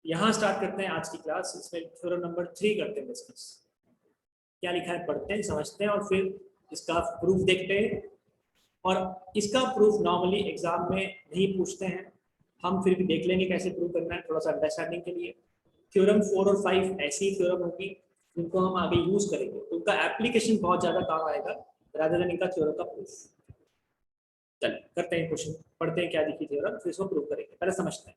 यहाँ स्टार्ट करते हैं आज की क्लास। इसमें थ्योरम नंबर 3 करते हैं डिस्कस। क्या लिखा है पढ़ते हैं, समझते हैं और फिर इसका प्रूफ देखते हैं। और इसका प्रूफ नॉर्मली एग्जाम में नहीं पूछते हैं, हम फिर भी देख लेंगे कैसे प्रूव करना है, थोड़ा सा अंडरस्टैंडिंग के लिए। थ्योरम 4 और 5 ऐसी थ्योरम होगी जिनको हम आगे यूज करेंगे, तो उनका एप्लीकेशन बहुत ज्यादा काम आएगा रादर देन इनका थ्योरम का प्रूफ। चल करते हैं क्वेश्चन, पढ़ते हैं क्या दिखी थ्योरम, फिर इसको प्रूव करेंगे। पहले समझते हैं।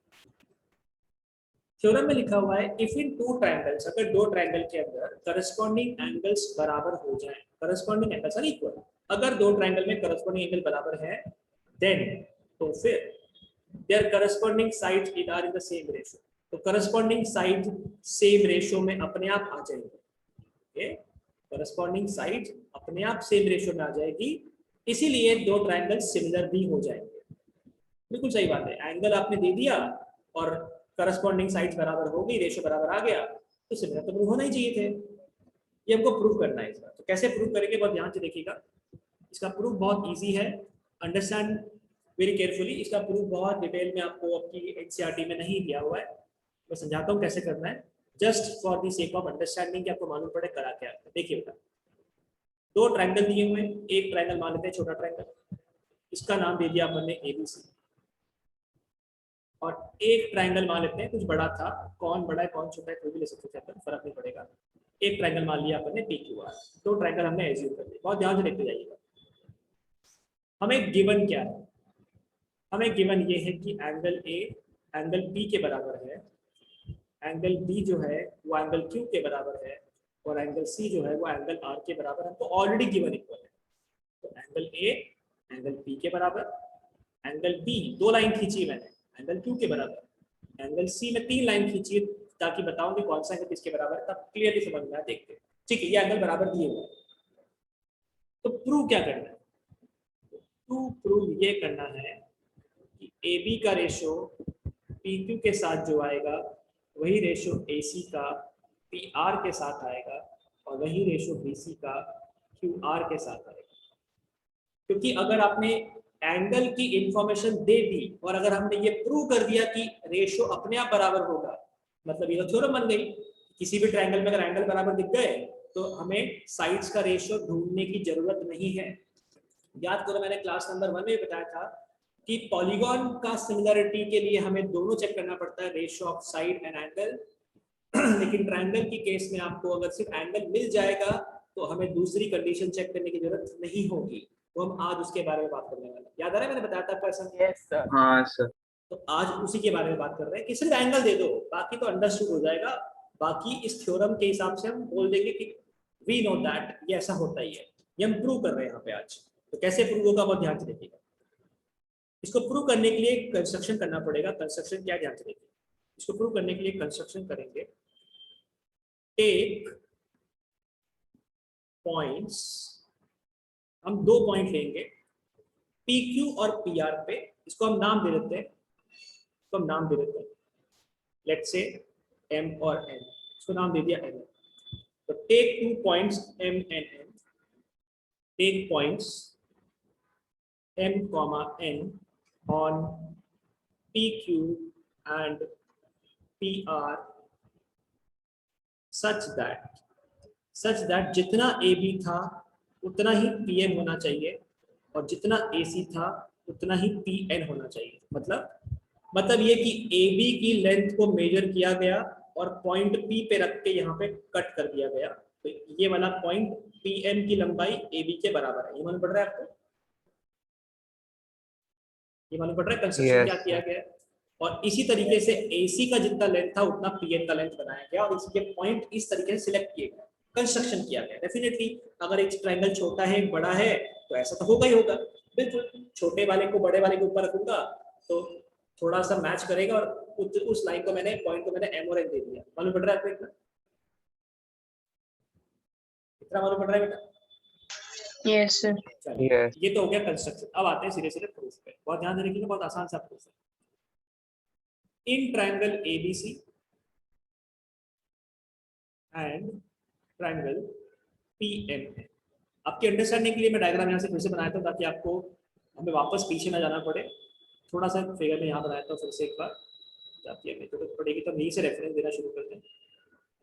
थ्योरम में लिखा हुआ है इफ इन टू ट्रायंगल्स, अगर दो ट्रायंगल के अंदर करस्पॉन्डिंग एंगल्स बराबर हो जाएं, करस्पॉन्डिंग एंगल्स आर इक्वल, अगर दो ट्रायंगल में करस्पॉन्डिंग एंगल बराबर है देन, तो फिर their corresponding sides are in the same ratio, तो करस्पॉन्डिंग साइड सेम रेशियो में अपने आप आ जाएंगे। करस्पॉन्डिंग साइड अपने आप सेम रेशियो में आ जाएगी, इसीलिए दो ट्रायंगल सिमिलर भी हो जाएंगे। बिल्कुल सही बात है, एंगल आपने दे दिया और करस्पॉन्डिंग साइड्स बराबर हो गई, रेशियो बराबर आ गया, तो सिमिलर तो प्रूव होना ही चाहिए थे। ये हमको प्रूव करना है इसका। तो कैसे प्रूव करेंगे बहुत ध्यान से देखिएगा। इसका प्रूफ बहुत इजी है, अंडरस्टैंड वेरी केयरफुली। इसका प्रूफ बहुत डिटेल में आपको आपकी एनसीईआरटी में नहीं दिया हुआ है, मैं समझाता हूँ कैसे करना है, just for the sake of understanding, कि आपको मालूम पड़े करा क्या। देखिए बेटा, दो ट्रायंगल दिए हुए हैं, एक ट्रायंगल मान लेते हैं छोटा ट्रायंगल, इसका नाम दे दिया अपन ने ABC, और एक ट्रायंगल मान लेते हैं कुछ बड़ा था, कौन बड़ा है कौन छोटा है कोई भी ले सकते हैं, फर्क नहीं पड़ेगा। एक ट्रायंगल मान लिया अपन ने PQR, दो ट्रायंगल हमने एज्यूम कर लिया। बहुत ध्यान से देखते जाइएगा। हमें गिवन क्या है, हमें गिवन ये है कि एंगल A एंगल B के बराबर है, एंगल B जो है वो एंगल Q के बराबर है, और एंगल C जो है वो एंगल R के बराबर है। तो ऑलरेडी गिवन इक्वल है, तो एंगल A एंगल B के बराबर, एंगल B दो लाइन खींची मैंने एंगल Q के बराबर, एंगल C में तीन लाइन खींची ताकि बताऊं कि कौन सा एंगल किसके बराबर है, तब क्लियरली समझ में आए। देखते हैं, ठीक है, ये एंगल बराबर दिए हुए हैं, तो प्रूव क्या करना है। तो प्रूव ये करना है कि AB का रेशो PQ के साथ जो आएगा वही रेशो AC का PR के साथ आएगा, और वही रेशो BC का QR के साथ आएगा। क्योंकि अगर आपने एंगल की इंफॉर्मेशन दे दी और अगर हमने ये प्रूव कर दिया कि रेशो अपने आप बराबर होगा, मतलब ये तो थ्योरम बन गई। किसी भी ट्रायंगल में अगर एंगल बराबर दिख गए तो हमें साइड्स का रेशो ढूंढने की जरूरत नहीं है। याद करो मैंने क्लास नंबर 1 में बताया था कि पॉलीगॉन का सिमिलरिटी के लिए हमें दोनों चेक करना पड़ता है, ratio of side and angle. लेकिन ट्रायंगल की केस में आपको अगर सिर्फ एंगल मिल जाएगा तो हमें दूसरी कंडीशन चेक करने की जरूरत नहीं होगी। तो हम आज उसके बारे में बात करने वाले हैं। याद आ रहा है मैंने बताया था पर्सन? Yes sir. हाँ सर। तो आज उसी के बारे में बात कर रहे हैं कि सिर्फ एंगल दे दो, बाकी तो अंडरस्टूड हो जाएगा। बाकी इस थ्योरम के हिसाब से हम बोल देंगे कि वी नो दैट ये ऐसा होता ही है। ये हम प्रूव कर रहे हैं यहाँ पे आज। तो कैसे प्रूव होगा बहुत ध्यान से देखिएगा। इसको प्रूव करने के लिए कंस्ट्रक्शन करना पड़ेगा। कंस्ट्रक्शन क्या, ध्यान से देखिए। इसको प्रूव करने के लिए कंस्ट्रक्शन करेंगे। टेक पॉइंट्स, हम दो पॉइंट लेंगे PQ और PR पे, इसको हम नाम दे देते हैं, इसको हम नाम दे देते हैं लेट्स से M और N, इसको नाम दे दिया M। तो take 2 points M and N, take points M, N on PQ and PR such that जितना AB था उतना ही PM होना चाहिए, और जितना AC था उतना ही PN होना चाहिए। मतलब ये कि AB की लेंथ को मेजर किया गया और पॉइंट P पे रख के यहाँ पे कट कर दिया गया, तो ये वाला पॉइंट PM की लंबाई AB के बराबर है। ये मालूम पड़ रहा है आपको? ये मालूम पड़ रहा है कंस्ट्रक्शन क्या किया गया। और इसी तरीके से AC का जितना लेंथ था उतना PN का लेंथ बनाया गया, और इसके पॉइंट इस तरीके से सिलेक्ट किए गए, कंस्ट्रक्शन किया गया। डेफिनेटली अगर एक ट्रायंगल छोटा है बड़ा है तो ऐसा तो होगा ही होगा। बिल्कुल, छोटे वाले को बड़े वाले के ऊपर रखूंगा तो थोड़ा सा मैच करेगा, और उस लाइन को मैंने पॉइंट को मैंने M और N दे दिया। मालूम पड़ रहा है आपको इतना? इतना मालूम पड़ रहा है बेटा? Yes sir. चलिए, ये तो हो गया कंस्ट्रक्शन। अब आते हैं सीधे सीधे प्रूफ पे। बहुत ध्यान से देखिएगा, बहुत आसान सा प्रूफ है। In triangle ABC and triangle PMN, आपके अंडरस्टैंडिंग के लिए मैं डायग्राम यहाँ से फिर से बनाया था ताकि आपको हमें वापस पीछे ना जाना पड़े। थोड़ा सा फिगर में यहाँ बनाया था फिर से एक बार। जाती है, जरूरत पड़ेगी तो यहीं से रेफरेंस देना शुरू करते हैं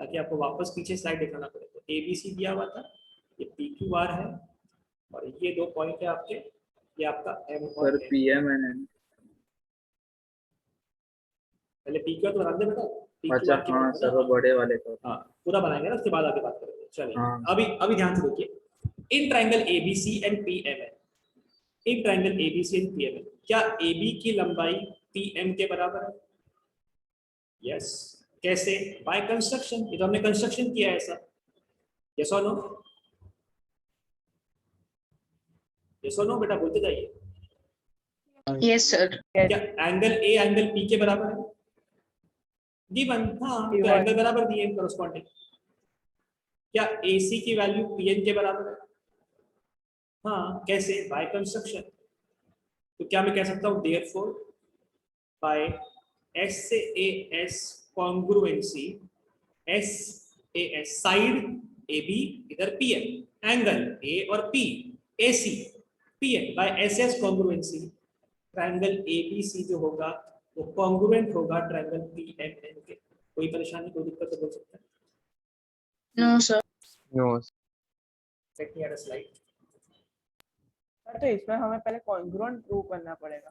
ताकि आपको वापस पीछे स्लाइड दिखाना पड़े। तो ABC दिया हुआ था, ये PQR है, और ये 2 पॉइंट है आपके, ये आपका M और sir N। PM and N। पहले PQR तो बना दे बेटा, अच्छा PQR के हाँ बना सर, वो ना। बड़े वाले का। हाँ पूरा बनाएंगे ना, उसके बाद आगे बात करेंगे। चलिए हाँ अभी ध्यान से देखिए, in triangle ABC and PMN, in triangle ABC and PMN, क्या AB की लंबाई PM के बराबर है? यस। कैसे? बाय कंस्ट्रक्शन, ये तो हमने कंस्ट्रक्शन किया है ऐसा। यस और नो? यस और नो बेटा, बोलते जाइए। Yes sir. क्या एंगल A एंगल P के बराबर है? गिवन, हाँ तो एंगल बराबर दिए कॉरस्पॉन्डिंग। क्या AC की वैल्यू PN के बराबर है? हाँ, कैसे? By construction. तो क्या मैं कह सकता हूँ देयरफॉर बाय S से AS congruency, SAS side AB इधर PM, एंगल A और P AC PN by SS congruency, triangle ABC जो होगा वो कॉन्ग्रुएंट होगा ट्रायंगल PMN के। कोई परेशानी, कोई दिक्कत तो बोल सकता है? No sir. No. Let me add a slide. तो इसमें हमें पहले कॉन्ग्रुएंट प्रूव करना पड़ेगा।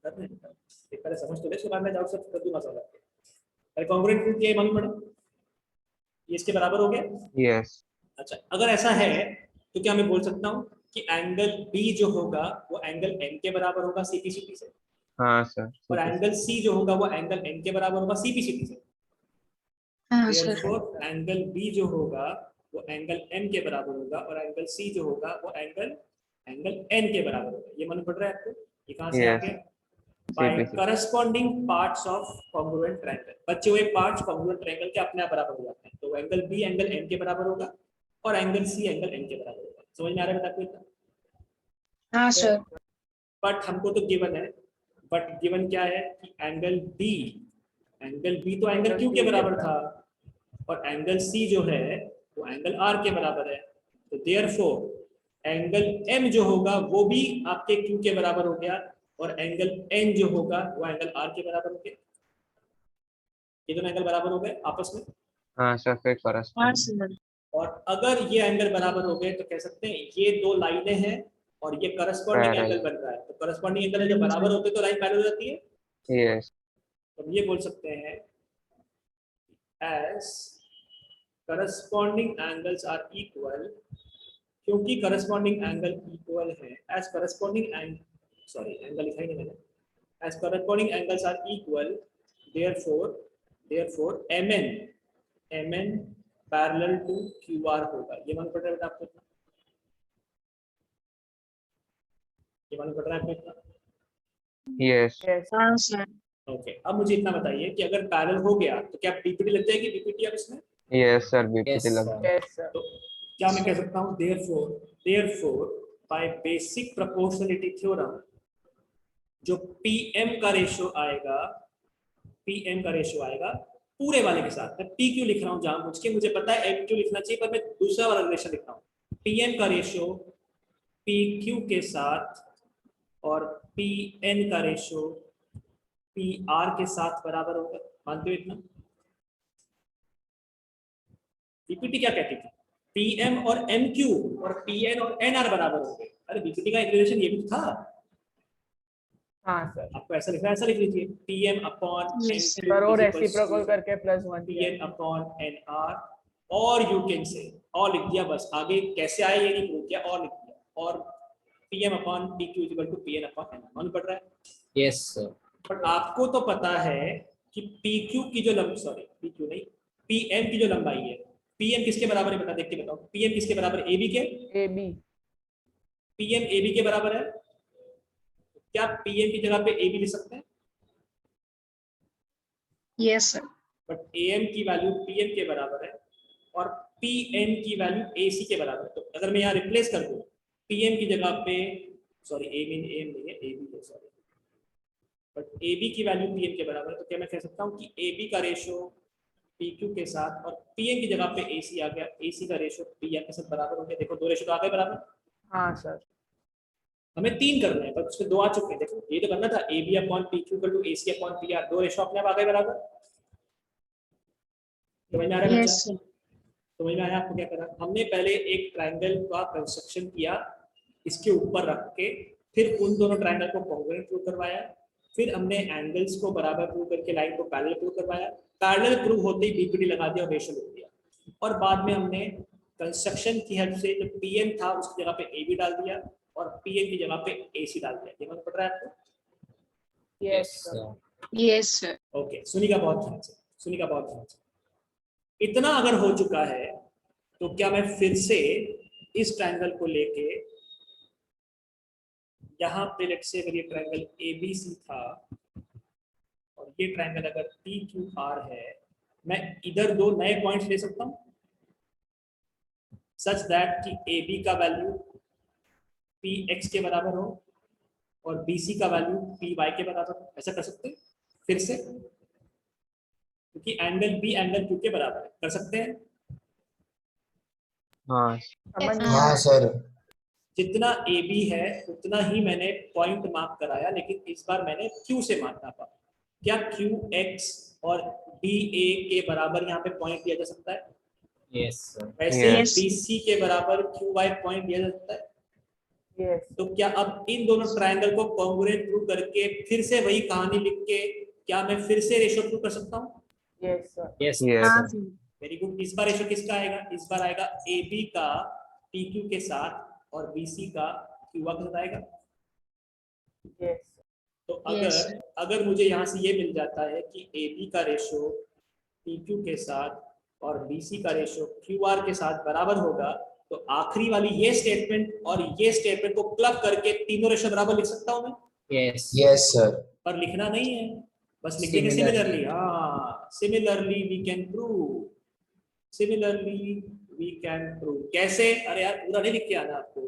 पहले समझ तो ले, उसके बाद में डाउट सब कर दूंगा सवाल। पहले कॉन्ग्रुएंट प्रूव किया, मालूम पड़ा ये इसके बराबर हो गया। यस। अच्छा, अगर ऐसा है तो क्या मैं बोल सकता हूँ कि एंगल B जो होगा वो एंगल M के बराबर होगा CPCT से, हाँ सर। और एंगल C जो होगा वो एंगल N के बराबर होगा CPCT से। हाँ Therefore एंगल B जो होगा वो एंगल M के बराबर होगा, और एंगल C जो होगा वो एंगल N के बराबर होगा। ये मालूम पड़ रहा है आपको? ये कहाँ से आ Yes. गया? By corresponding parts of congruent triangle. बचे हुए पार्ट्स कॉन्ग्रुएंट ट्रायंगल के अपने आप बराबर हो जाते हैं, तो एंगल B एंगल M के बराबर होगा और एंगल C एंगल N के बराबर होगा। समझ में आ रहा है बेटा आपको? हाँ सर। बट हमको तो गिवन है, बट गिवन क्या है कि एंगल B तो एंगल Q के बराबर था, और एंगल C जो है वो एंगल R के बराबर है। तो देयरफॉर एंगल M जो होगा वो भी आपके Q के बराबर हो गया, और एंगल N जो होगा वो एंगल R के बराबर हो गया। ये दोनों एंगल बराबर हो गए आपस में। हाँ सर, फिर करस्पॉन्डिंग। और अगर ये एंगल बराबर हो गए तो कह सकते हैं ये 2 लाइनें हैं और ये करस्पॉन्डिंग Parallel. एंगल बन रहा है। तो करस्पॉन्डिंग एंगल जब बराबर होते तो लाइन पैरेलल हो जाती है। Yes. तो हम ये बोल सकते हैं as corresponding angles are equal, क्योंकि करस्पॉन्डिंग एंगल इक्वल है, एज करस्पॉन्डिंग एंगल लिखा ही नहीं मैंने, as corresponding angles are equal, therefore MN parallel to QR होगा। ये मालूम पड़ रहा है बेटा आपको? ये मालूम पड़ रहा है आपको? Yes. हाँ सर। ओके, अब मुझे इतना बताइए कि अगर पैरेलल हो गया तो क्या PPT लग जाएगी? PPT अब इसमें Yes सर, BPT लग। तो क्या मैं कह सकता हूँ therefore bye basic proportionality theorem, जो PM का रेशियो आएगा पूरे वाले के साथ। मैं PQ लिख रहा हूँ जानबूझ के, मुझे पता है MQ लिखना चाहिए पर मैं दूसरा वाला रिलेशन लिख रहा हूँ। PM का रेशियो PQ के साथ और PN का रेशियो PR के साथ बराबर होगा। मानते हो इतना? बीपीटी क्या कहती थी? PM और MQ और PN और NR बराबर होंगे। अरे बीपीटी का एक रिलेशन ये भी था। हाँ सर। आपको ऐसा लिखना है, ऐसा लिख लीजिए PM अपॉन MQ पर वो is equals रेसिप्रोकल to करके +1 PN अपॉन NR, और यू कैन से और लिख दिया बस, आगे कैसे आए ये नहीं प्रूव किया, और लिख दिया, और PM upon PQ is equal to PN upon NR। मालूम पड़ रहा है? Yes sir. बट आपको तो पता है कि PQ की जो PQ नहीं, PM की जो लंबाई है, PM किसके बराबर है? बता, देख के बताओ। PM किसके बराबर है? AB के। AB। PM AB के बराबर है। क्या PM की जगह पे AB लिख सकते हैं? Yes sir. बट AM की वैल्यू PM के बराबर है और PN की वैल्यू AC के बराबर है। तो अगर मैं यहाँ रिप्लेस कर दूं PM की जगह पे, सॉरी AM नहीं है, AB है, सॉरी, बट AB की वैल्यू PM के बराबर है, तो क्या मैं कह सकता हूँ कि AB का रेशियो PQ के साथ और PM की जगह पे AC आ गया, AC का रेशियो PM के साथ बराबर हो गया। देखो दो रेशियो तो आ गए बराबर। हाँ सर। हमें 3 करना है पर उसमें 2 आ चुके हैं। देखो ये तो करना था A B upon P Q equal to A C upon P R, 2 ratio अपने आप आ गए बराबर। समझ में आ रहा है Yes, बच्चा? sir. समझ में आया आपको क्या करा? हमने पहले एक ट्रायंगल का कंस्ट्रक्शन किया इसके ऊपर रख के, फिर उन दोनों ट्रायंगल को कॉन्ग्रुएंट प्रूव करवाया, फिर हमने एंगल्स को बराबर प्रूव करके लाइन को पैरेलल प्रूव करवाया। पैरेलल प्रूव होते ही बीपीडी लगा दिया और रेशियो लिख दिया, और बाद में हमने कंस्ट्रक्शन की हेल्प से जो पीएन था उसकी जगह पे ए बी डाल दिया और पीएन की जगह पे ए सी डाल दिया। ये मतलब पड़ रहा है आपको? Yes sir. Yes, sir. Okay, सुनिएगा बहुत ध्यान से, सुनिएगा बहुत ध्यान से। इतना अगर हो चुका है तो क्या मैं फिर से इस ट्रायंगल को लेके यहाँ पे लेट से अगर ये ट्रायंगल ABC था और ये ट्रायंगल अगर PQR है, मैं इधर 2 नए पॉइंट्स ले सकता हूँ सच दैट कि AB का वैल्यू PX के बराबर हो और BC का वैल्यू PY के बराबर हो। ऐसा कर सकते हैं फिर से, क्योंकि एंगल B एंगल Q के बराबर है। कर सकते हैं? हाँ. समझ में हाँ आया। सर। जितना AB है उतना ही मैंने पॉइंट मार्क कराया, लेकिन इस बार मैंने Q से मार्क नापा। क्या QX और BA के बराबर यहाँ पे पॉइंट दिया जा सकता है? Yes sir. वैसे Yes. BC के बराबर QY पॉइंट दिया जा सकता है। यस तो क्या अब इन दोनों ट्रायंगल को कॉन्ग्रुएंट प्रूव करके फिर से वही कहानी लिख के क्या मैं फिर से रेशियो प्रूव कर सकता हूँ? Yes sir. Yes Yes. Sir. Very good. इस बार रेशियो किसका आएगा? इस बार आएगा AB का PQ के साथ और BC का QR के साथ आएगा। यस तो Yes. अगर मुझे यहाँ से ये मिल जाता है कि AB का रेशियो PQ के साथ और BC का रेशियो QR के साथ बराबर होगा, तो आखिरी वाली ये स्टेटमेंट और ये स्टेटमेंट को क्लब करके तीनों रेशियो बराबर लिख सकता हूँ मैं। Yes yes sir. पर लिखना नहीं है, बस लिख देंगे सिमिलरली। हाँ, similarly we can prove, similarly we can prove. कैसे? अरे यार पूरा नहीं लिख के आना आपको।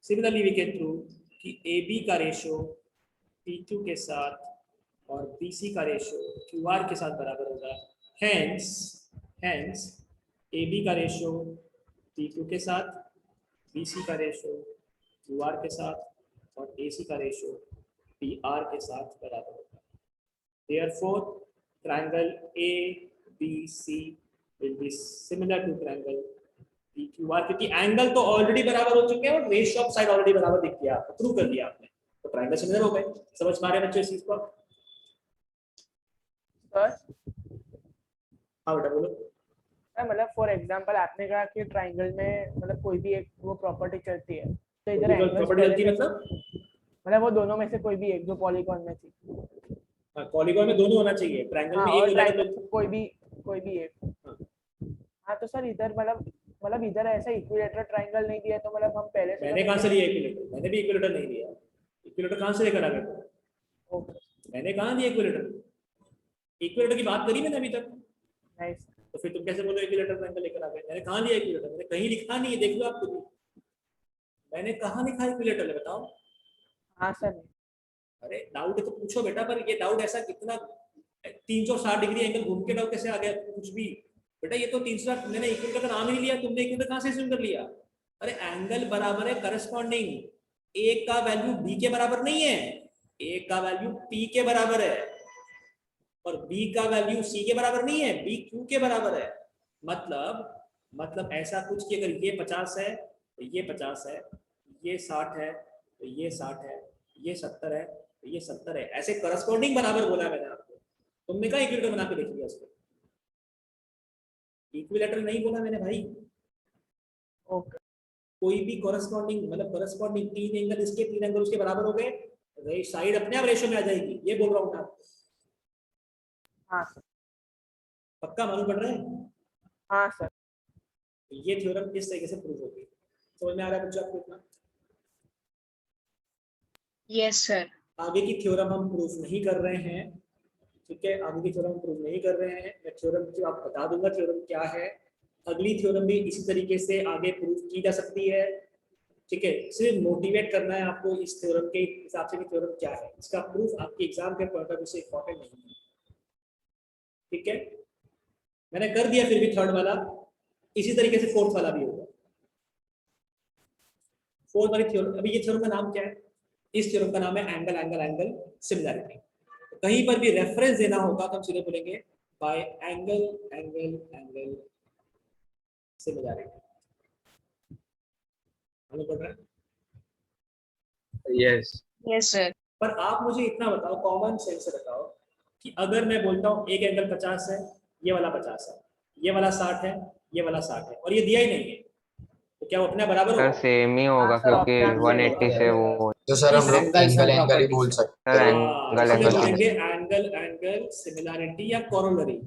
सिमिलरली वी कैन प्रूव कि AB का रेशियो PQ के साथ और BC का रेशियो QR के साथ बराबर होगा। हेंस AB का रेशियो PQ के साथ, BC का रेशियो QR के साथ और AC का रेशियो PR के साथ बराबर होगा। Therefore, triangle ABC will be similar to triangle PQR, क्योंकि एंगल तो ऑलरेडी बराबर हो चुके हैं और रेशियो ऑफ साइड ऑलरेडी बराबर दिख गया, आपको प्रूव कर दिया आपने, तो ट्रायंगल सिमिलर हो गए। समझ पा रहे हैं बच्चों इस चीज को? सर। हाँ बेटा बोलो। मतलब फॉर एग्जांपल आपने कहा कि ट्रायंगल में मतलब कोई भी एक वो प्रॉपर्टी चलती है, तो इधर प्रॉपर्टी चलती है मतलब वो दोनों में से कोई भी एक जो पॉलीगॉन में थी। पॉलीगॉन में दोनों होना चाहिए, ट्रायंगल हाँ, में और एक होगा ट्रायंगल तो कोई भी एक। हाँ तो सर इधर मतलब इधर ऐसा इक्विलेटरल ट्रायंगल नहीं दिया, तो मतलब हम पहले से मैंने कहाँ से लिया इक्विलेटर? मैंने भी इक्विलेटर नहीं दिया। इक्विलेटर कहाँ से लेकर आ गए? ओके मैंने कहाँ दिया इक्विलेटर? इक्विलेटर की बात करी मैंने अभी तक, नाइस। तो फिर तुम कैसे बोलो इक्विलेटर ट्रायंगल लेकर आ गए? मैंने कहाँ लिया इक्विलेटर? मैंने कहीं लिखा नहीं है, देख लो आप खुद ही। मैंने कहाँ लिखा इक्विलेटर है बताओ? हाँ सर। अरे डाउट है तो पूछो बेटा, पर ये डाउट ऐसा कितना 360 डिग्री एंगल घूम के डाउट कैसे आ गया कुछ भी? बेटा ये तो 360, मैंने इक्विलेटर का नाम ही नहीं लिया, तुमने इक्विलेटर कहाँ से assume कर लिया? अरे एंगल बराबर है करस्पॉन्डिंग, ए का वैल्यू बी के बराबर नहीं है, ए का वैल्यू पी के बराबर है और बी का वैल्यू सी के बराबर नहीं है, बी क्यू के बराबर है। मतलब ऐसा कुछ कि अगर ये 50 है तो ये 50 है, ये 60 है तो ये 60 है, ये 70 है तो ये 70 है, ऐसे करस्पॉन्डिंग बराबर बोला मैंने आपको। तुमने कहा इक्विलेटर बना के देख लिया उसको? इक्विलेटर नहीं बोला मैंने भाई। ओके कोई भी कॉरेस्पॉन्डिंग मतलब कॉरेस्पॉन्डिंग 3 एंगल इसके 3 एंगल उसके बराबर हो गए, साइड अपने आप रेशियो में आ जाएगी, ये बोल रहा हूँ मैं आपको। हाँ सर। पक्का मालूम पड़ रहा है? हाँ सर। ये थ्योरम इस तरीके से प्रूव होगी। समझ में आ रहा है बच्चों आपको इतना? Yes, sir. आगे की थ्योरम हम प्रूव नहीं कर रहे हैं, ठीक है? आगे की थ्योरम हम प्रूव नहीं कर रहे हैं। मैं थ्योरम की आप बता दूंगा थ्योरम क्या है। अगली थ्योरम भी इसी तरीके से आगे प्रूव की जा सकती है, ठीक है? सिर्फ मोटिवेट करना है आपको इस थ्योरम के हिसाब से कि थ्योरम क्या है, इसका प्रूफ आपके एग्जाम के पॉइंट ऑफ व्यू से इंपॉर्टेंट नहीं है, ठीक है? मैंने कर दिया फिर भी थर्ड वाला, इसी तरीके से फोर्थ वाला भी होगा। फोर्थ वाली थ्योरम, अभी ये थ्योरम का नाम क्या है? इस थ्योरम का नाम है एंगल एंगल एंगल सिमिलैरिटी। तो कहीं पर भी रेफरेंस देना होगा तो हम सीधे बोलेंगे bye angle angle angle similarity. हमें पढ़ रहा है? Yes Yes, sir. पर आप मुझे इतना बताओ, कॉमन सेंस से बताओ कि अगर मैं बोलता हूँ एक एंगल 50 है, ये वाला 50 है, ये वाला 60 है, ये वाला 60 है, और ये दिया ही नहीं है, तो क्या वो अपने बराबर सर होगा? सेम ही होगा हाँ सर, क्योंकि अपने आप से 180 से वो तो सर हम इस- लोग एंगल एंगल ही बोल सकते सर हैं। हाँ, एंगल इसलिए एंगल बोलेंगे एंगल एंगल सिमिलैरिटी या कोरोलरी।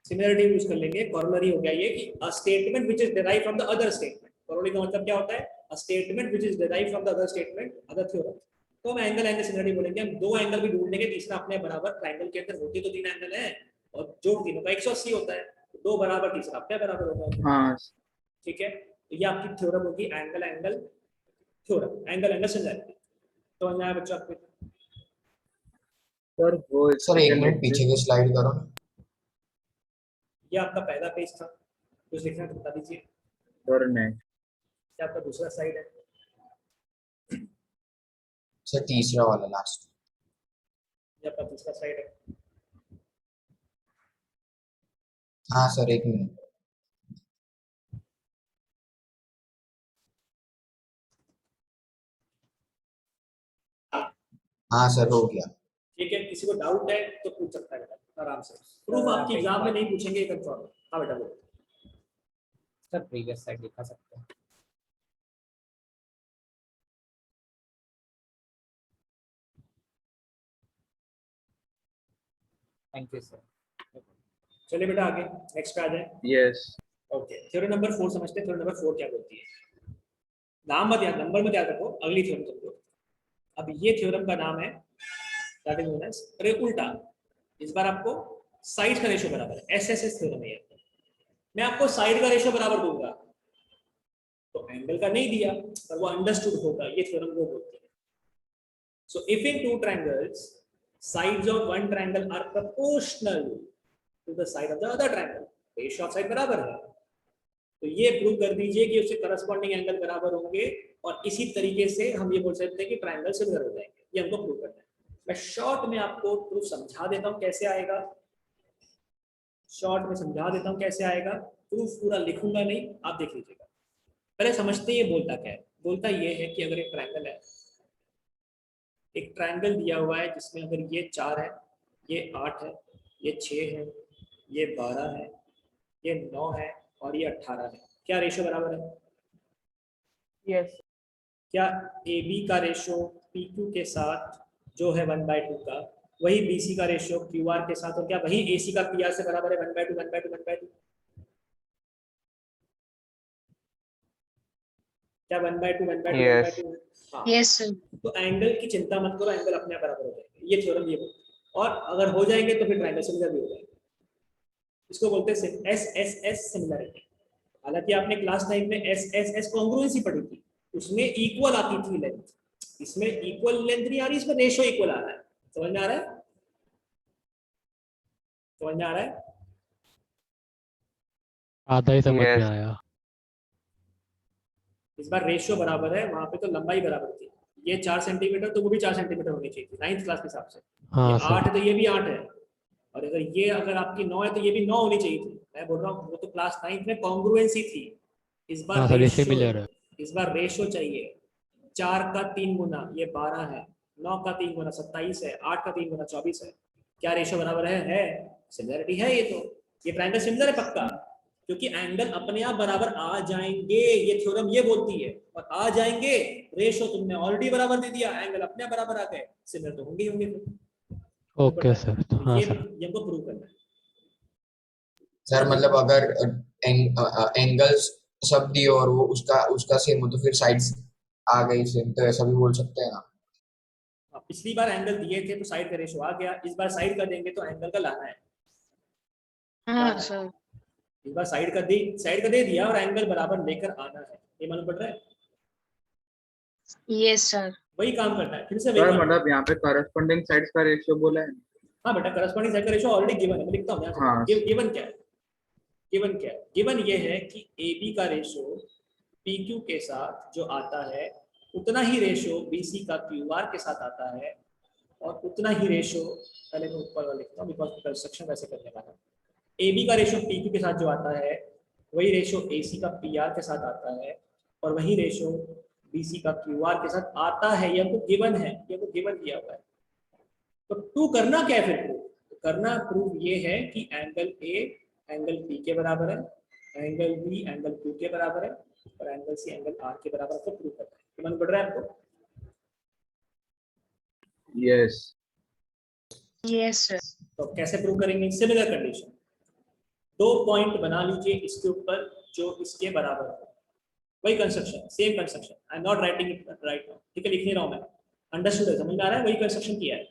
सिमिलैरिटी यूज कर लेंगे, कोरोलरी हो गया ये कि a statement which is derived from the other statement. Corollary का मतलब क्या होता है? A statement which is derived from the other statement, other theorem. तो हम एंगल एंगल सिमिलैरिटी बोलेंगे। हम दो एंगल भी ढूंढ लेंगे, तीसरा अपने बराबर। ट्रायंगल के अंदर होती तो तीन एंगल है और जोड़ तीनों का 180 होता है, तो दो बराबर तीसरा अपने बराबर होगा। हाँ ठीक है, तो ये आपकी थ्योरम होगी angle angle theorem, angle angle similarity. तो अन्याय बच्चों आपके सर वो सर एक मिनट पीछे की स्लाइड करो। ये आपका पहला पेज था, कुछ लिखना है तो बता दीजिए। सर नहीं ये आपका दूसरा साइड है, सर तीसरा वाला लास्ट। ये आपका तीसरा साइड है। हाँ सर एक मिनट। हाँ सर हो गया। ठीक है, किसी को डाउट है तो पूछ सकता है बेटा आराम से। प्रूफ आपकी एग्जाम में नहीं पूछेंगे, कंफर्म। हाँ बेटा बोलो। सर प्रीवियस साइड दिखा सकते हैं? Thank you sir. चलिए बेटा आगे नेक्स्ट पे आ जाए। यस ओके, थ्योरम नंबर 4 समझते हैं। थ्योरम नंबर 4 क्या बोलती है? नाम मत याद, नंबर मत याद रखो, अगली थ्योरम समझो। अब ये थ्योरम का नाम है दैट इज नोन एज, अरे उल्टा, इस बार आपको साइड का रेशियो बराबर है। एसएसएस थ्योरम है ये। मैं आपको साइड का रेशियो बराबर दूंगा तो एंगल का नहीं दिया, पर वो अंडरस्टूड होगा, ये थ्योरम वो बोलती है। So if in two triangles sides of one triangle are proportional to the side of the other triangle, ratio of side बराबर है, तो ये प्रूव कर दीजिए कि उससे करस्पॉन्डिंग एंगल बराबर होंगे। और इसी तरीके से हम ये बोल सकते हैं कि ट्रायंगल सिमिलर हो जाएंगे। ये हमको प्रूव करना है। मैं शॉर्ट में आपको प्रूफ समझा देता हूँ कैसे आएगा। शॉर्ट में समझा देता हूँ कैसे आएगा, प्रूफ पूरा लिखूंगा नहीं, आप देख लीजिएगा। पहले समझते हैं ये बोलता क्या है। बोलता ये है कि अगर एक ट्रायंगल है, एक ट्रायंगल दिया हुआ है जिसमें अगर ये 4 है, ये 8 है, ये 6 है, ये 12 है, ये 9 है और ये 18 है, क्या रेशियो बराबर है? यस क्या ए बी का रेशियो पी क्यू के साथ जो है 1/2 का, वही बी सी का रेशियो क्यू आर के साथ, और क्या वही ए सी का पी आर से बराबर है 1/2 1/2 1/2? क्या 1/2 1/2 Yes. 1/2? हाँ, Yes, sir. तो एंगल की चिंता मत करो, एंगल अपने आप बराबर हो जाएंगे। ये थ्योरम ये बोलता है। और अगर हो जाएंगे तो फिर ट्रायंगल सिमिलर भी हो जाएंगे। इसको बोलते हैं एस एस एस सिमिलरिटी। हालांकि आपने क्लास 9 में एस एस एस कॉन्ग्रुएंसी पढ़ी थी, उसमें इक्वल आती थी लेंथ, इसमें इक्वल लेंथ नहीं आ रही, इसमें रेशियो इक्वल आ रहा है। समझ में आ रहा है? समझ में आ रहा है? आधा ही समझ में Yes. आया। इस बार रेशियो बराबर है, वहां पे तो लंबाई बराबर थी। ये 4 सेंटीमीटर तो वो भी 4 सेंटीमीटर होनी चाहिए थी 9th क्लास के हिसाब से। हाँ ये सर। 8 है तो ये भी 8 है, और अगर आपकी 9 है तो ये भी 9 होनी चाहिए थी। मैं बोल रहा हूँ वो तो क्लास 9th में कॉन्ग्रुएंसी थी। इस बार हाँ सर, ये रेशियो, सिमिलर है। इस बार रेशियो चाहिए। 4 का 3 गुना ये 12 है, 9 का 3 गुना 27 है, 8 का 3 गुना 24 है। क्या रेशियो बराबर है? सिमिलरिटी है ये तो। ये ट्रायंगल सिमिलर है पक्का, क्योंकि एंगल अपने आप बराबर आ जाएंगे, ये थ्योरम ये बोलती है। और आ जाएंगे, रेशियो तुमने ऑलरेडी बराबर दे दिया, एंगल अपने आप बराबर आ गए, सिमिलर तो होंगे ही होंगे फिर। Okay sir. हाँ ये सर। ये हमको प्रूव करना है। सर मतलब अगर एंगल्स सब दिए और वो उसका उसका सेम हो तो फिर साइड्स आ गई सेम, तो ऐसा भी बोल सकते हैं ना? पिछली बार एंगल दिए थे तो साइड का रेशियो आ गया, इस बार साइड का देंगे तो एंगल का लाना है। हाँ सर। इस बार साइड का दे दिया और एंगल बराबर लेकर आना है। ये मालूम पड़ रहा है? Yes, sir. वही काम करना है, फिर से वही सर काम। मतलब यहाँ पे करस्पॉन्डिंग साइड्स का रेशियो बोला है। हाँ बेटा, करस्पॉन्डिंग साइड का रेशियो ऑलरेडी गिवन है, मैं लिखता हूँ यहाँ से। हाँ। गिवन क्या है? गिवन क्या है? गिवन ये है कि ए बी का रेशियो पी क्यू के साथ जो आता है उतना ही रेशो BC का QR के साथ आता है, और उतना ही रेशो, पहले मैं ऊपर वाला लिखता हूँ बिकॉज कंस्ट्रक्शन वैसे करने वाला है। AB का रेशो PQ के साथ जो आता है वही रेशो AC का PR के साथ आता है, और वही रेशो BC का QR के साथ आता है। ये तो गिवन है, ये तो गिवन दिया हुआ है। तो टू करना क्या है फिर प्रूफ? तो करना प्रूफ ये है कि एंगल A एंगल P के बराबर है, एंगल B एंगल Q के बराबर है, और एंगल C एंगल R के बराबर है। तो प्रूफ करना है। तो मन बढ़ रहा है आपको? Yes Yes, sir. तो कैसे प्रूव करेंगे? सिमिलर कंडीशन, दो पॉइंट बना लीजिए इसके ऊपर जो इसके बराबर हो, वही construction, same construction. I am not writing it right now, ठीक है, लिख नहीं रहा हूं मैं, अंडरस्टूड है, समझ में आ रहा है? वही कंस्ट्रक्शन किया है,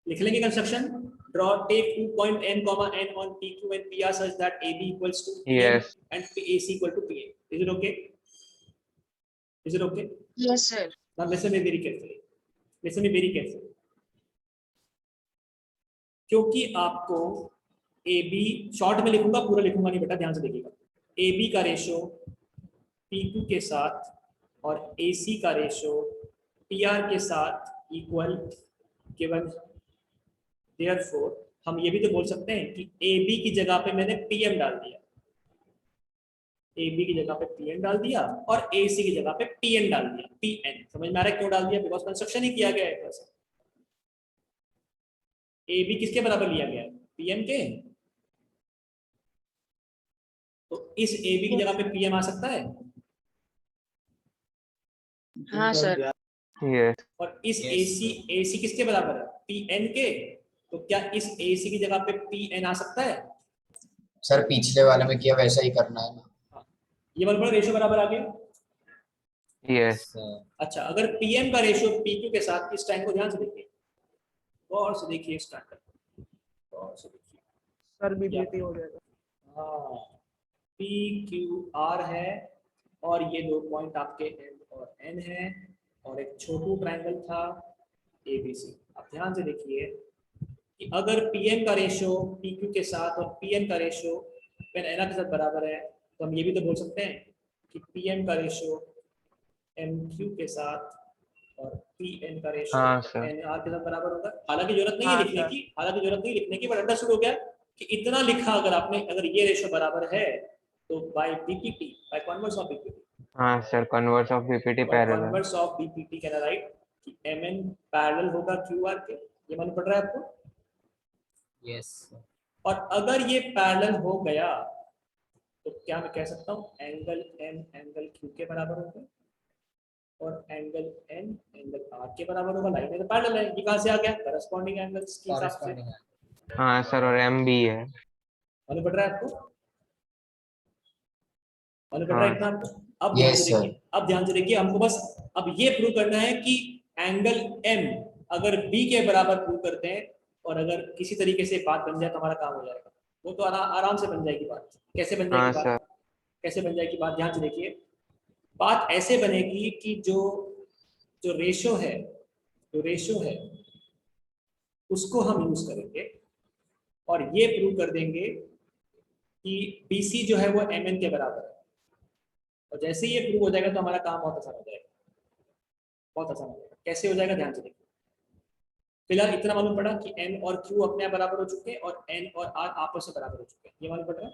लिख लेंगे construction. Draw take 2 point n, n on PQ and PR such that AB equals to PM Yes. and AC equal to PA. Is it okay? Is it okay? Yes, sir. Now listen me very carefully. Listen me very carefully. क्योंकि आपको AB short में लिखूंगा, पूरा लिखूंगा नहीं बेटा, ध्यान से देखिएगा। AB का रेशो PQ के साथ और AC का रेशो PR के साथ इक्वल गिवन, देयरफॉर हम ये भी तो बोल सकते हैं कि AB की जगह पे मैंने PM डाल दिया, AB की जगह पे PM डाल दिया, और AC की जगह पे PN डाल दिया, PN। समझ में आ रहा है क्यों डाल दिया? बिकॉज कंस्ट्रक्शन ही किया गया है बस। AB किसके बराबर लिया गया है? PM के। तो इस AB की जगह पे PM आ सकता है, हाँ सर। यस और इस Yes, AC किसके बराबर है? PN के। तो क्या इस AC की जगह पे PN आ सकता है? सर पिछले वाले में किया वैसा ही करना है ना। ये बराबर रेशो बराबर आ गया। Yes sir. अच्छा, अगर PM का रेशो PQ के साथ, इस टाइम को ध्यान से देखिए, गौर से देखिए इस टाइम को, गौर से देखिए। सर बीपीटी हो जाएगा। हाँ, PQR है, और ये दो पॉइंट आपके M और N है, और एक छोटू ट्रायंगल था ABC। आप ध्यान से देखिए कि अगर PM का रेशो PQ के साथ और PN का रेशो NR के साथ बराबर है, तो हम ये भी तो बोल सकते हैं कि PM का रेशो MQ के साथ और PN का रेशो हाँ, सर। NR के साथ बराबर होगा। हालांकि जरूरत नहीं है हाँ, लिखने सर। की, हालांकि जरूरत नहीं लिखने की, बट अंडरस्टूड हो गया कि इतना लिखा अगर आपने, अगर ये रेशो बराबर है तो by BPT, by converse of BPT, हाँ sir, converse of BPT parallel. Converse of BPT can write कि MN पैरेलल होगा QR के। ये मालूम पड़ रहा है आपको? Yes, sir. और अगर ये पैरेलल हो गया तो क्या मैं कह सकता हूँ एंगल M एंगल Q के बराबर होगा, और एंगल N एंगल R के बराबर होगा। लाइन में तो पैरेलल है, ये कहाँ से आ गया? करस्पॉन्डिंग एंगल्स के हिसाब से। Corresponding. हाँ सर, और एम भी है। मालूम पड़ रहा है आपको? मालूम पड़ रहा है हाँ। इतना आपको? अब ध्यान Yes, से sir. देखिए, अब ध्यान से देखिए, हमको बस अब ये प्रूव करना है कि एंगल M अगर B के बराबर प्रूव करते हैं, और अगर किसी तरीके से बात बन जाए तो हमारा काम हो जाएगा। वो तो आराम से बन जाएगी बात। कैसे बन हाँ जाएगी सर। बात? कैसे बन जाएगी बात? ध्यान से देखिए, बात ऐसे बनेगी कि जो जो रेशो है उसको हम यूज करेंगे, और ये प्रूव कर देंगे कि BC जो है वो MN के बराबर है। और जैसे ही ये प्रूव हो जाएगा तो हमारा काम बहुत आसान हो जाएगा, बहुत आसान हो जाएगा। कैसे हो जाएगा? ध्यान से देखिए। फिलहाल इतना मालूम पड़ा कि N और Q अपने आप बराबर हो चुके हैं, और N और R आपस में बराबर हो चुके हैं। ये मालूम पड़ रहा है?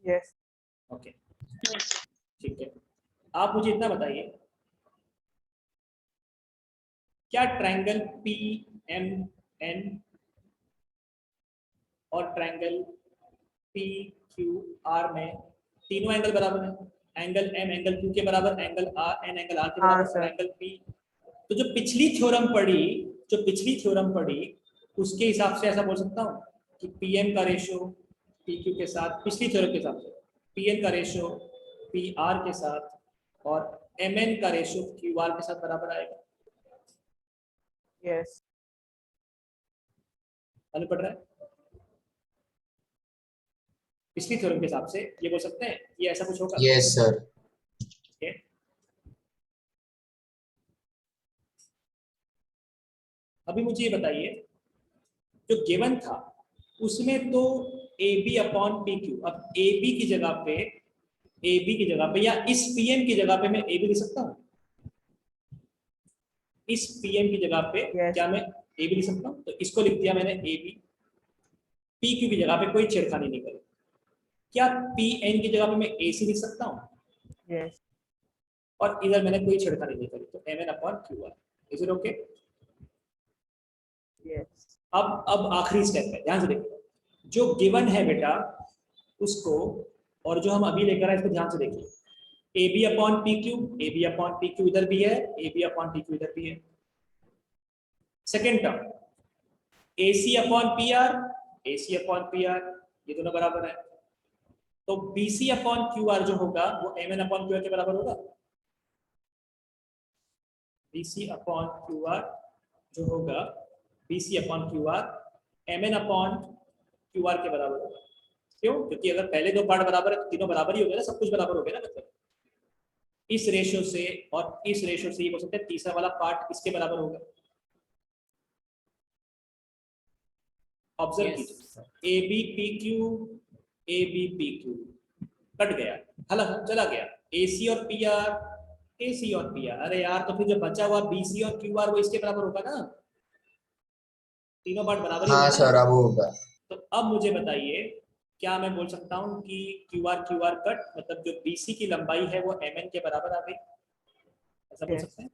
यस। ओके, ठीक है। आप मुझे इतना बताइए, क्या ट्रायंगल PMN और ट्रायंगल PQR में तीनों एंगल बराबर है? एंगल M एंगल Q के बराबर, एंगल N एंगल R के हाँ, बराबर, सर। और एंगल P। तो जो पिछली थ्योरम पढ़ी उसके हिसाब से ऐसा बोल सकता हूँ कि PM का रेशो PQ के साथ, पिछली थ्योरम के हिसाब से PN का रेशो PR के साथ, और MN का रेशो QR के साथ बराबर आएगा। यस। मालूम पड़ रहा है? पिछली थ्योरम के हिसाब से ये बोल सकते हैं ये ऐसा कुछ होगा। Yes, sir. ठीक है। अभी मुझे ये बताइए, जो गिवन था उसमें तो AB अपॉन PQ, अब AB की जगह पे ए बी की जगह पे, या इस पीएम की जगह पे मैं ए बी लिख सकता हूँ? इस पीएम की जगह पे Yes. क्या मैं ए बी लिख सकता हूँ? तो इसको लिख दिया मैंने ए बी। पी क्यू की जगह पे कोई छेड़खानी नहीं करी। क्या पी एन की जगह पे मैं ए सी लिख सकता हूँ? Yes. और इधर मैंने कोई छेड़खानी नहीं करी, तो M N upon Q R. Is it okay? Yes. अब आखिरी स्टेप है, ध्यान से देखिए। जो गिवन है बेटा उसको, और जो हम अभी लेकर आए इसको ध्यान से देखिए। A B upon P Q, A B upon P Q इधर भी है, A B upon P Q इधर भी है। Second term A C upon P R, A C upon P R, ये दोनों बराबर है। तो B C upon Q R जो होगा वो M N upon Q R के बराबर होगा। B C upon Q R जो होगा, B C upon Q R M N upon Q R के बराबर होगा। क्यों? क्योंकि अगर पहले दो पार्ट बराबर है तो तीनों बराबर ही हो गए ना, सब कुछ बराबर हो गया ना। मतलब इस रेशियो से और इस रेशियो से ये बोल सकते हैं तीसरा वाला पार्ट इसके बराबर होगा। ऑब्जर्व Yes, कीजिए, sir. A B P Q, A B P Q cut गया, हला चला गया। ए सी और पी आर, ए सी और पी आर, अरे यार तो फिर जो बचा हुआ बी सी और क्यू आर वो इसके बराबर होगा ना, तीनों पार्ट बराबर ही हाँ होगा सर ना। अब होगा। तो अब मुझे बताइए, क्या मैं बोल सकता हूँ कि क्यू आर कट, मतलब जो बी सी की लंबाई है वो एम एन के बराबर आ गई, ऐसा बोल Yes. सकते हैं?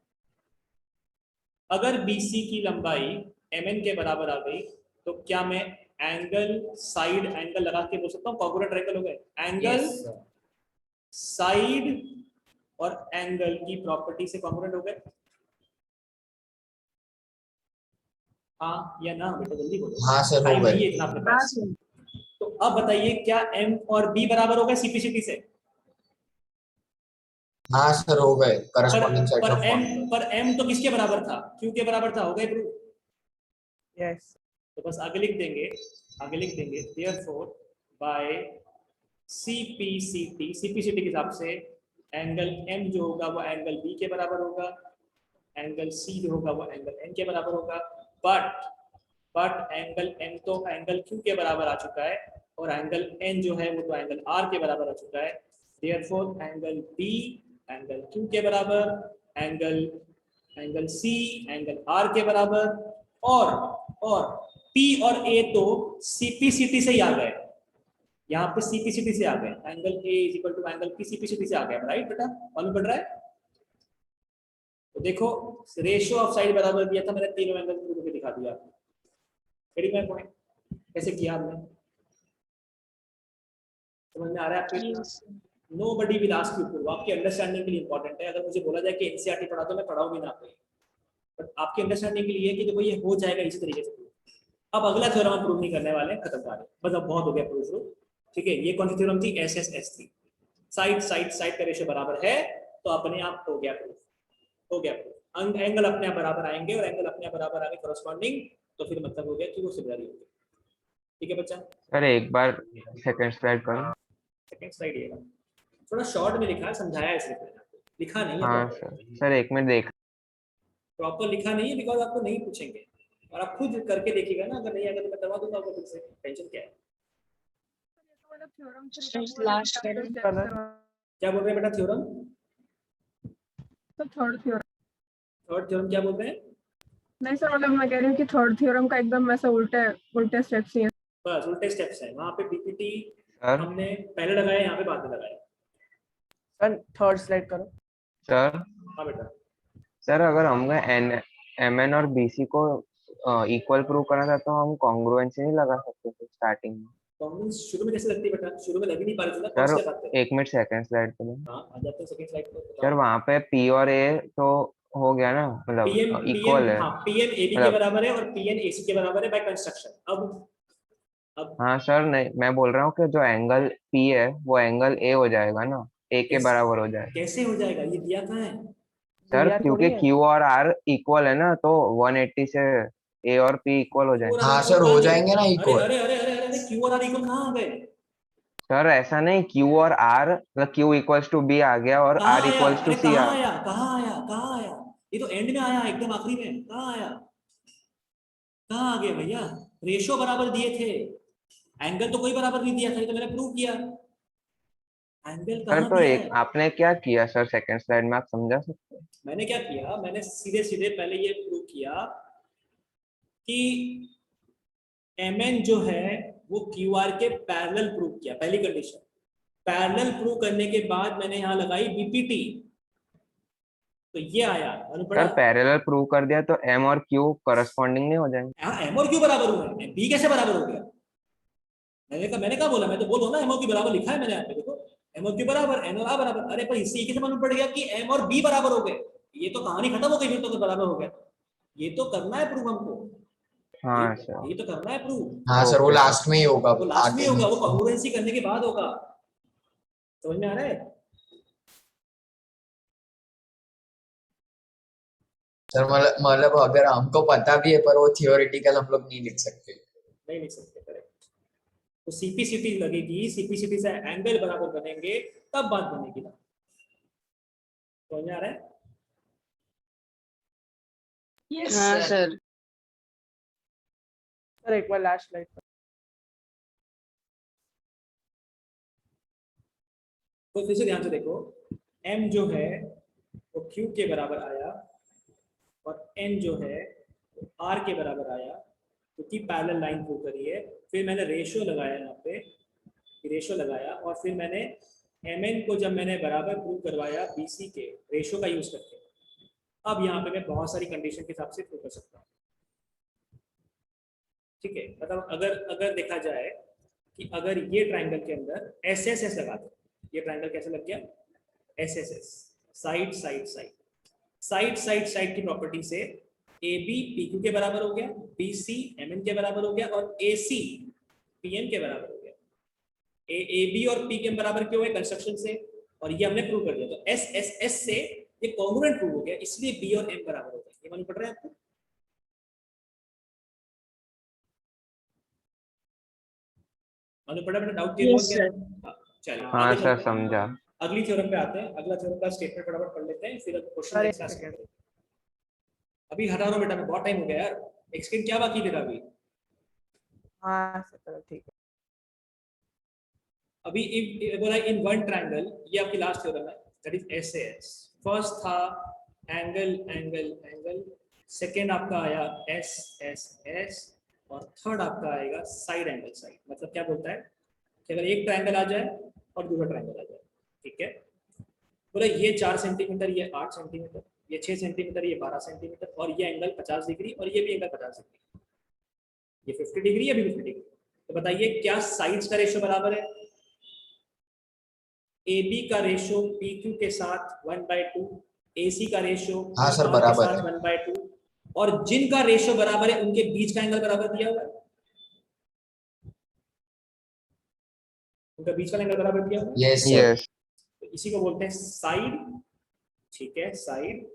अगर BC की लंबाई MN के बराबर आ गई तो क्या मैं एंगल साइड एंगल लगा के बोल सकता हूँ कॉन्ग्रुएंट ट्रायंगल हो गए? Angle Yes, sir. साइड और एंगल की प्रॉपर्टी से कॉन्ग्रुएंट हो गए? हाँ या ना बेटा, जल्दी बोलो। हाँ सर हो टाइम गए। नहीं है इतना अपने हाँ पास। सर। तो अब बताइए क्या M और B बराबर हो गए सीपीसीटी से? हाँ सर हो गए, पर करस्पॉन्डिंग सेट ऑफ पर M तो किसके बराबर था? Q के बराबर था, हो गए प्रूव? Yes. तो बस आगे लिख देंगे therefore बाय सीपीसीटी के हिसाब से एंगल M जो होगा वो एंगल B के बराबर होगा, एंगल C जो होगा वो एंगल N के बराबर होगा। बट एंगल M तो एंगल Q के बराबर आ चुका है, और एंगल N जो है वो तो एंगल R के बराबर आ चुका है। therefore angle B angle Q के बराबर, एंगल C एंगल R के बराबर, और P और A तो CPCT से ही आ गए, यहाँ पे CPCT से आ गए। Angle A is equal to angle P CPCT से आ गया, राइट बेटा? मालूम पड़ रहा है? तो देखो रेशियो ऑफ साइड बराबर दिया था, मैंने तीनों एंगल प्रूव करके दिखा दिया आपको। Getting my point? कैसे किया आपने? समझ में आ रहा है आपको? Yes. Nobody will ask you prove, आपकी अंडरस्टैंडिंग के लिए इंपॉर्टेंट है। अगर मुझे बोला जाए कि एनसीईआरटी पढ़ा तो मैं पढ़ाऊं भी ना आपको, बट आपकी अंडरस्टैंडिंग के लिए कि देखो ये हो जाएगा इसी तरीके से। अब अगला थ्योरम हम प्रूव नहीं करने वाले हैं, खत्म कर रहे हैं, बस अब बहुत हो गया प्रूफ। ठीक है, ये कौन सी थ्योरम थी? SSS3, साइड का रेशियो बराबर है तो अपने आप हो गया प्रूफ, हो गया प्रूफ। एंगल अपने आप बराबर आएंगे, और एंगल अपने आप बराबर आगे करस्पॉन्डिंग, तो फिर मतलब हो गया कि वो सिमिलर ही होगा। ठीक है बच्चा? सर एक बार सेकंड स्लाइड करो। सेकंड स्लाइड ये थोड़ा शॉर्ट में लिखा है, समझाया है इसलिए मैंने आपको, लिखा नहीं है हाँ सर एक मिनट देख। प्रॉपर लिखा नहीं है, बिकॉज आपको नहीं पूछेंगे, और आप खुद करके देखिएगा ना, अगर नहीं आएगा तो मैं करवा दूंगा आपको खुद से, टेंशन क्या है? लास्ट कर रहे क्या बोल रहे हैं बेटा? थ्योरम, तो थर्ड थ्योरम थर्ड थ्योरम क्या बोल रहे हैं? नहीं सर, मतलब मैं कह रही हूँ कि थर्ड थ्योरम का एकदम वैसे उल्टे स्टेप्स ही हैं। बस उल्टे स्टेप्स हैं, वहां पे बीपीटी सर हमने पहले लगाया, यहाँ पे बाद में लगाया। सर थर्ड स्लाइड करो। सर हाँ बेटा। सर अगर हम MN और BC को इक्वल प्रूव करना था तो हम कॉन्ग्रुएंसी नहीं लगा सकते थे स्टार्टिंग में? कॉन्ग्रुएंस शुरू में कैसे लगती है बेटा? शुरू में लग ही नहीं पा रही थी ना, कौन सर सी बात है? एक मिनट सेकंड स्लाइड पे लें। हाँ आ जाते हैं सेकंड स्लाइड पे। सर वहाँ पे P और A तो हो गया ना, मतलब इक्वल है। हाँ पीएम AB के मतलब बराबर है और PN AC के बराबर है बाय कंस्ट्रक्शन। अब हाँ सर नहीं, मैं बोल रहा हूँ कि जो एंगल P है वो एंगल A हो जाएगा ना, A के बराबर हो जाएगा। कैसे हो जाएगा? ये दिया कहाँ है? सर दिया क्योंकि थोड़ी है। Q और R इक्वल है ना, तो 180 से A और P इक्वल हो जाएंगे। हाँ सर हो जाएंगे ना अरे इक्वल। अरे अरे अरे अरे क्यू और आर इक्वल कहाँ आ गए? सर ऐसा नहीं, Q और R मतलब Q इक्वल्स टू B आ गया और कहाँ R आया? इक्वल्स टू अरे C कहाँ आ आया? कहाँ आया? कहाँ आया? ये तो एंड में आया, एकदम आखिरी में। कहाँ आया? कहाँ आ गया भैया? रेशियो बराबर दिए थे, एंगल तो कोई बराबर नहीं दिया था, ये तो मैंने प्रूव किया। एंगल सर कहाँ तो दिया एक है? आपने क्या किया सर सेकंड स्लाइड में, आप समझा सकते हैं? मैंने क्या किया, मैंने सीधे सीधे पहले ये प्रूव किया कि mn जो है वो QR के पैरेलल प्रूव किया, पहली कंडीशन। पैरेलल प्रूव करने के बाद मैंने यहाँ लगाई BPT, तो ये आया सर अनुपड़ा। पैरेलल प्रूव कर दिया तो M और Q करस्पॉन्डिंग नहीं हो जाएंगे? यहाँ M और Q बराबर हुए, B कैसे बराबर हो गया? मैंने कहा बोला, मैं तो बोल रहा हूँ ना M और Q बराबर लिखा है मैंने यहाँ पे, देखो M और Q बराबर, N और A बराबर। अरे पर इससे ये कैसे मालूम पड़ गया कि M और B बराबर हो गए? ये तो कहानी खत्म हो गई फिर तो बराबर हो गया। ये तो करना है प्रूव हमको, ये हाँ सर। ये तो करना है प्रूव। हाँ सर, वो ओके सर। लास्ट में ही होगा, वो लास्ट में आगे होगा, वो नहीं। कॉन्ग्रुएंसी करने के बाद होगा। समझ में आ रहा है? सर मतलब अगर हमको पता भी है पर वो थियोरेटिकल हम लोग नहीं लिख सकते। नहीं लिख सकते, करेक्ट। तो सीपीसीटी लगेगी, सीपीसीटी से एंगल बराबर बनेंगे, तब बात बनेगी ना। समझ में आ रहा है? हाँ सर। सर एक बार लास्ट स्लाइड पर। तो फिर से ध्यान से देखो, m जो है वो q के बराबर आया और n जो है वो r के बराबर आया, क्योंकि पैरेलल लाइन प्रूव करी है। फिर मैंने रेशियो लगाया यहाँ पे, रेशियो लगाया, और फिर मैंने mn को जब मैंने बराबर प्रूव करवाया bc के रेशियो का यूज करके, अब यहाँ पे मैं बहुत सारी कंडीशन के हिसाब से प्रूव कर सकता हूँ। ठीक है, मतलब अगर अगर देखा जाए कि अगर ये ट्राइंगल के अंदर SSS लगा दो, ये ट्राइंगल कैसे लग गया? SSS, side side side, side side side की प्रॉपर्टी से AB PQ के बराबर हो गया, BC MN के बराबर हो गया, और AC PM के बराबर हो गया। AB और PQ बराबर क्यों है? कंस्ट्रक्शन से, और ये हमने प्रूव कर दिया। तो SSS से ये कॉन्ग्रुएंट प्रूव हो गया, इसलिए B और M बराबर हो गया। ये मालूम पड़ रहा है आपको? मालूम पड़ा? बेटा डाउट क्लियर हो यस गया? सर। चलिए हाँ आगे सर चलते हैं। समझा। अगली थ्योरम पे आते हैं। अगला थ्योरम का स्टेटमेंट फटाफट पढ़ लेते हैं, फिर क्वेश्चन सर नेक्स्ट एक क्लास में सेकंड। करेंगे। अभी हटा रहा हूं बेटा, मैं बहुत टाइम हो गया यार। एक सेकंड, क्या बाकी तेरा अभी? हाँ सर ठीक है। अभी बोला इन वन ट्रायंगल, ये आपकी लास्ट थ्योरम है, दैट इज SAS। फर्स्ट था एंगल एंगल एंगल, सेकंड आपका आया SSS, और थर्ड आपका आएगा साइड एंगल साइड। मतलब क्या बोलता है कि अगर एक ट्रायंगल आ जाए और दूसरा ट्रायंगल आ जाए, ठीक है, बोले ये 4 सेंटीमीटर, ये 8 सेंटीमीटर, ये 6 सेंटीमीटर, ये 12 सेंटीमीटर, और ये एंगल 50 डिग्री, और ये भी एंगल 50 डिग्री, ये 50 डिग्री, ये भी 50 डिग्री। तो बताइए क्या साइड्स का रेशियो बराबर है? AB का रेशियो PQ के साथ 1/2, AC का रेशियो हाँ सर, PR के बराबर साथ है। 1/2, और जिनका रेशियो बराबर है उनके बीच का एंगल बराबर दिया हुआ है। उनका बीच का एंगल बराबर दिया हुआ है। Yes sir. यस। तो इसी को बोलते हैं साइड, ठीक है, साइड।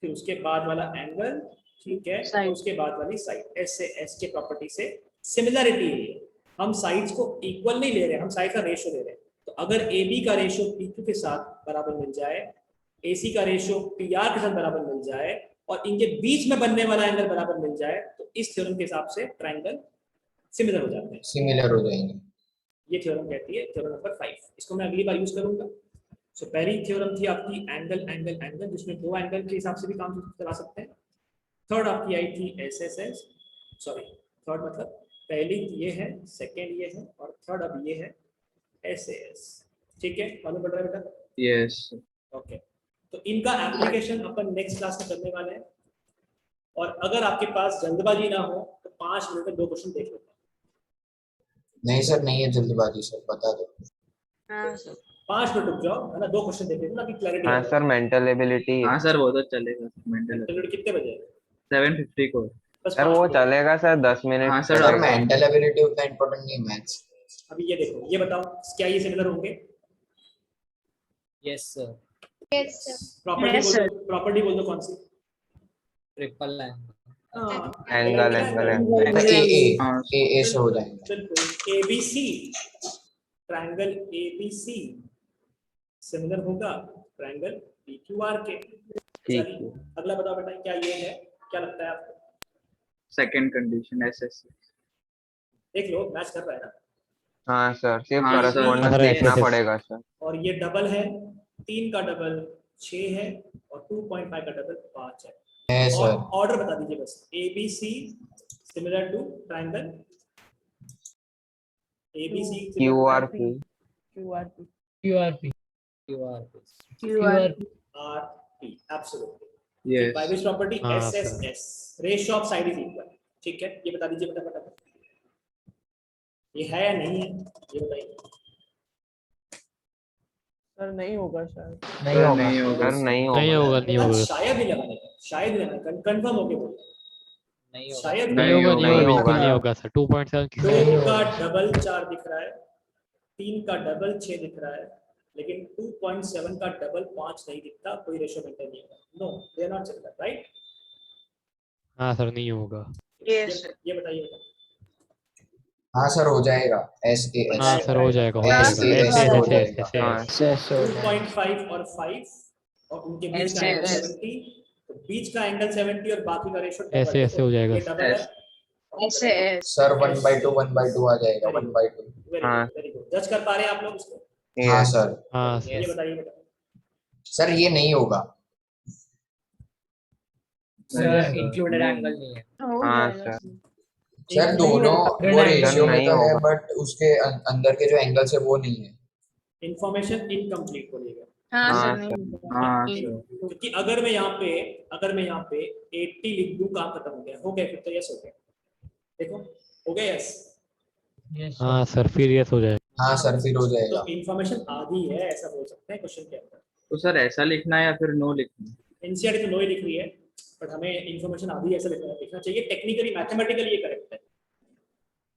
फिर उसके बाद वाला एंगल, ठीक है, और Side. उसके बाद वाली साइड। S से S के प्रॉपर्टी से सिमिलरिटी है, हम साइड्स को इक्वल नहीं ले रहे, हम साइड का रेशियो ले रहे हैं। तो अगर AB का रेशियो PQ के साथ बराबर मिल जाए, AC का रेशियो PR के साथ बराबर मिल जाए, और इनके बीच में बनने वाला एंगल बराबर मिल जाए, तो इस थ्योरम के हिसाब से ट्रायंगल सिमिलर हो जाते हैं। सिमिलर हो जाएंगे। ये थ्योरम कहती है थ्योरम नंबर 5। इसको मैं अगली बार यूज करूंगा। सो पहली थ्योरम थी आपकी एंगल एंगल एंगल, जिसमें दो एंगल के हिसाब से भी काम चला सकते हैं। थर्ड आपकी आई थी SSS, सॉरी थर्ड मतलब पहली ये है, सेकंड ये है, और थर्ड अब ये है SAS। ठीक है, मालूम पड़ रहा है बेटा? Yes. ओके, तो इनका एप्लीकेशन अपन नेक्स्ट क्लास में करने वाले हैं, और अगर आपके पास जल्दबाजी ना हो तो 5 मिनट में 2 क्वेश्चन देख लेते हैं। नहीं सर, नहीं है जल्दबाजी सर, बता दो। हाँ सर। 5 मिनट रुक जाओ, है ना, 2 क्वेश्चन देख लेते हैं ताकि क्लैरिटी हाँ आ सर मेंटल एबिलिटी। हाँ सर वो तो चलेगा मेंटल जाए। कितने बजे? 750 को। बस सर 5 वो मिनट। चलेगा सर 10 मिनट हाँ सर, सर चलेगा। मेंटल एबिलिटी उतना इम्पोर्टेंट नहीं है, मैथ्स। अभी ये देखो, ये बताओ क्या ये सिमिलर होंगे? Yes sir. प्रॉपर्टी Yes, बोल sir. दो, प्रॉपर्टी बोल दो कौन सी? Triple line. Angle angle angle. A A हाँ ए से हो जाएंगे। बिल्कुल। ABC, ट्रायंगल ABC सिमिलर होगा ट्रायंगल PQR के। ठीक चलिए है। अगला बताओ बेटा, क्या ये है? क्या लगता है आपको? Second condition SSS। देख लो, मैच कर रहा है ना? हाँ सर, सिर्फ हाँ, सर। करस्पॉन्डेंस सर, देखना ऐसे- पड़ेगा सर। और ये डबल है, 3 का डबल 6 है और 2.5 का डबल 5 है। है और सर। ऑर्डर बता दीजिए बस, ABC similar to triangle ABC QRP QRP QRP. QR. RP absolutely. Yes. By which property हाँ, SSS ratio of side is equal. ठीक है, ये बता दीजिए फटाफट। ये है या नहीं है ये बताइए। सर नहीं होगा शायद। नहीं सर, होगा। नहीं होगा सर, सर। नहीं नहीं होगा। होगा, नहीं आज होगा, शायद ही लगाने का, शायद ही लगाने का, कंफर्म हो गया बोल। नहीं होगा। शायद नहीं होगा, नहीं नहीं होगा, बिल्कुल होगा। नहीं होगा सर। 2.7 की 2 का डबल 4 दिख रहा है, 3 का डबल 6 दिख रहा है, लेकिन 2.7 का डबल 5 नहीं दिखता। कोई रेशियो मेंटेन नहीं होगा। No, they are not similar, right? हाँ सर, नहीं होगा। Yes. ये बताइए बेटा। हाँ सर, हो जाएगा। SAS हाँ सर, हो जाएगा, हो ऐसे- जाएगा। ऐसे ऐसे हो ऐसे जाएगा। ऐसे हाँ, SS हो जाएगा। 2.5 और 5 और उनके बीच का एंगल ऐसे- 70, तो बीच का एंगल 70 और बाकी का रेशियो ऐसे- ऐसे हो जाएगा। ये डबल है। SAS. सर 1/2 आ जाएगा। 1/2। हाँ। Very good. जज कर पा रहे हैं आप लोग इसको? हाँ Yes. सर। हाँ ये बताइए बेटा। सर ये नहीं होगा। सर इंक्लूडेड एंगल नहीं है। हाँ सर। सर दोनों वो रेशियो में नहीं तो है, होगा। बट उसके अंदर के जो एंगल्स है वो नहीं है। इंफॉर्मेशन इनकम्प्लीट बोलिएगा। हाँ हाँ, सर सर। नहीं होगा। हाँ क्योंकि अगर मैं यहाँ पे 80 लिख दूं, काम खत्म हो गया। हो गया फिर तो यस हो गया। देखो हो गया यस। Yes, हाँ सर, फिर यस हो जाएगा। हाँ सर, फिर हो जाएगा। तो इंफॉर्मेशन आधी है ऐसा बोल सकते हैं क्वेश्चन के अंदर। तो सर ऐसा लिखना है या फिर नो लिखना है? एनसीईआरटी तो नो ही लिख रही है, बट हमें इंफॉर्मेशन आधी ऐसा लिखना चाहिए। टेक्निकली मैथमेटिकली ये करेक्ट है।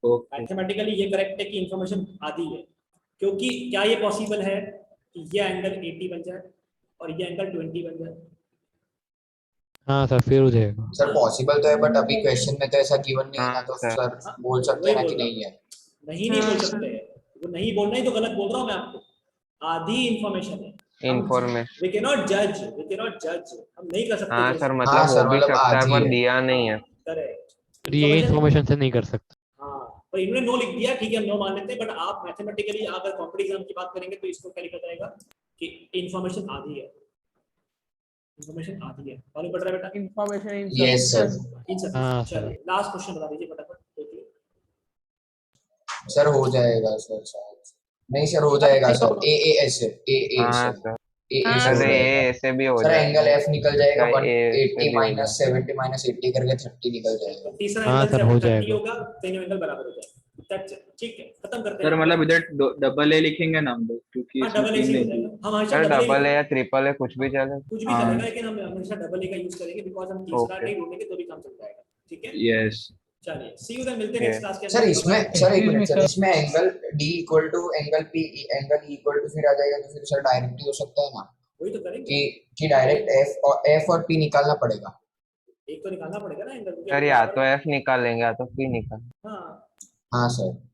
ओके। मैथमेटिकली ये करेक्ट है कि इंफॉर्मेशन आधी है। क्योंकि क्या ये पॉसिबल है कि ये एंगल 80 बन जाए और ये एंगल 20 बन जाए? हाँ सर, फिर हो जाएगा। सर पॉसिबल तो है, बट अभी क्वेश्चन में तो ऐसा गिवन नहीं है ना, तो हाँ, सर। सर बोल सकते हैं ना कि नहीं है। नहीं बोल सकते हैं। वो नहीं बोलना ही तो गलत बोल रहा हूँ मैं आपको। आधी इंफॉर्मेशन है। इंफॉर्मेशन। वी कैन नॉट जज, हम नहीं कर सकते। हाँ सर, हाँ मतलब सर, हो भी मतलब सकता है आधी पर है। दिया नहीं है। करेक्ट। ये इंफॉर्मेशन से नहीं कर सकता। हाँ, पर इन्होंने नो लिख दिया, ठीक है, हम नो मान लेते हैं। बट आप मैथमेटिकली अगर कॉम्पिटिशन की बात करेंगे तो इसको क्या लिखा जाएगा कि इंफॉर्मेशन आधी है। इंफॉर्मेशन आधी है। मालूम पड़ रहा है बेटा? Information yes sir. हाँ, सर। चलिए लास्ट क्वेश्चन बता दीजिए फटाफट। देखिए सर हो जाएगा सर शायद। नहीं सर, हो जाएगा सर। AAS है। AA हाँ सर। सर। AA हाँ, हो सर, ये जाएगा। ऐसे भी हो सर जाएगा। एंगल F निकल जाएगा। सर, A ऐसे 180 भी हो माइनस 70 माइनस 80 करके 30 निकल जाएगा। तीसरा हाँ, एंगल सर, से हो 30 जाएगा। होगा, तीनों एंगल बराबर हो जाएगा। That's it. ठीक है, खत्म करते हैं। सर मतलब इधर डबल ए लिखेंगे ना हम लोग, क्योंकि हाँ, इसमें डबल ए तीन से हो नहीं जाएगा। थी। हम हमेशा सर, डबल है ए या ट्रिपल है, कुछ भी चले। कुछ भी हाँ। चलेगा, लेकिन हम हमेशा डबल ए का यूज करेंगे बिकॉज़ हम तीसरा Okay. नहीं ढूंढेंगे तो भी काम चल जाएगा। ठीक है, यस। चलिए सी यू देन, मिलते हैं नेक्स्ट क्लास के सर अंदर। इसमें सर एक Excuse minute me, sir, sir. इसमें angle D equal to angle P angle E equal to फिर आ जाएगा, तो फिर सर डायरेक्ट ही हो सकता है ना वही तो करेंगे। कि डायरेक्ट F और P निकालना पड़ेगा। एक तो निकालना पड़ेगा ना एंगल, सर, या तो F निकालेंगे या तो P निकालेंगे। हाँ हाँ सर।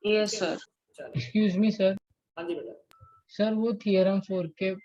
Yes, sir. चलिए, Excuse me, sir. हाँ जी बेटा। सर वो थियरम 4 के